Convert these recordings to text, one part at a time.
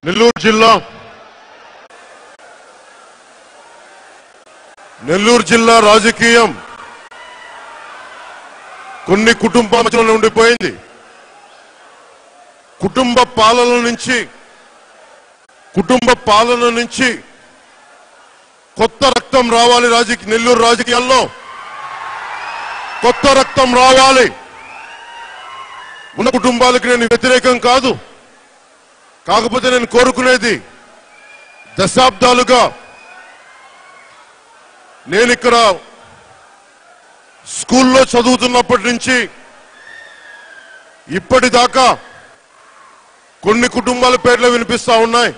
నెల్లూరు జిల్లా రాజకీయం కొన్ని కుటుంబాల మధ్యలో ఉండిపోయింది. కుటుంబ పాలన నుంచి కొత్త రక్తం రావాలి. నెల్లూరు రాజకీయాల్లో కొత్త రక్తం రావాలి. ఉన్న కుటుంబాలకు నేను వ్యతిరేకం కాదు. కాకపోతే నేను కోరుకునేది దశాబ్దాలుగా నేను ఇక్కడ స్కూల్లో చదువుతున్నప్పటి నుంచి ఇప్పటిదాకా కొన్ని కుటుంబాల పేర్లు వినిపిస్తా ఉన్నాయి.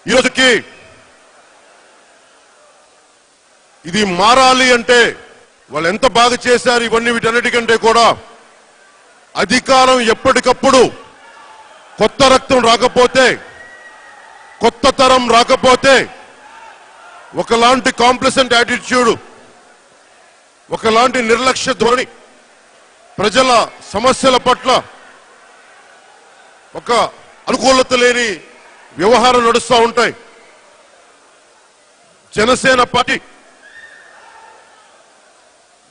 ఈరోజుకి ఇది మారాలి అంటే వాళ్ళు ఎంత బాగా చేశారు. ఇవన్నీ వీటన్నిటికంటే కూడా అధికారం ఎప్పటికప్పుడు కొత్త రక్తం రాకపోతే, కొత్త తరం రాకపోతే ఒకలాంటి కాంప్లసెంట్ యాటిట్యూడ్, ఒకలాంటి నిర్లక్ష్య ధోరణి, ప్రజల సమస్యల పట్ల ఒక అనుకూలత లేని వ్యవహారం నడుస్తూ ఉంటాయి. జనసేన పార్టీ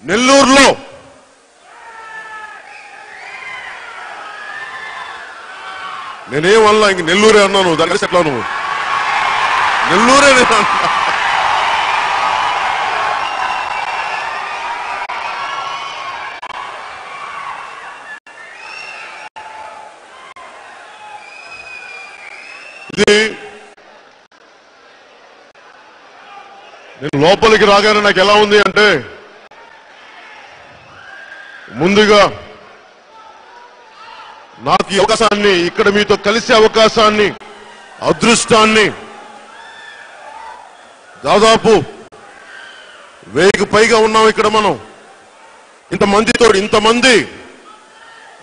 నెల్లూరులో నేనేమన్నా ఇంక నెల్లూరే అన్నాను. దాని ఎట్లా నువ్వు నెల్లూరే ఇది నేను లోపలికి రాగానే నాకు ఎలా ఉంది అంటే, ముందుగా నాకు ఈ అవకాశాన్ని, ఇక్కడ మీతో కలిసే అవకాశాన్ని, అదృష్టాన్ని దాదాపు 1000కి పైగా ఉన్నాం ఇక్కడ మనం. ఇంతమంది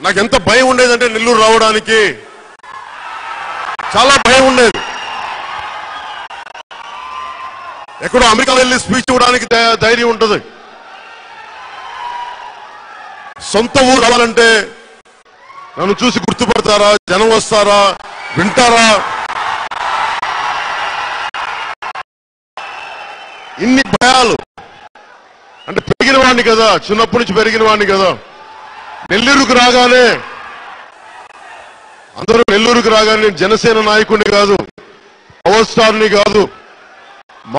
నాకు ఎంత భయం ఉండేదంటే నెల్లూరు రావడానికి చాలా భయం ఉండేది. ఎక్కడో అమెరికాలో వెళ్ళి స్పీచ్ ఇవ్వడానికి ధైర్యం ఉంటుంది. సొంత ఊరు రావాలంటే నన్ను చూసి గుర్తుపడతారా, జనం వస్తారా, వింటారా, ఇన్ని భయాలు. అంటే పెరిగిన వాడిని కదా, చిన్నప్పటి నుంచి పెరిగిన వాడిని కదా. నెల్లూరుకు రాగానే అందరూ నెల్లూరుకు రాగానే నేను జనసేన నాయకుడిని కాదు, పవర్ స్టార్ని కాదు,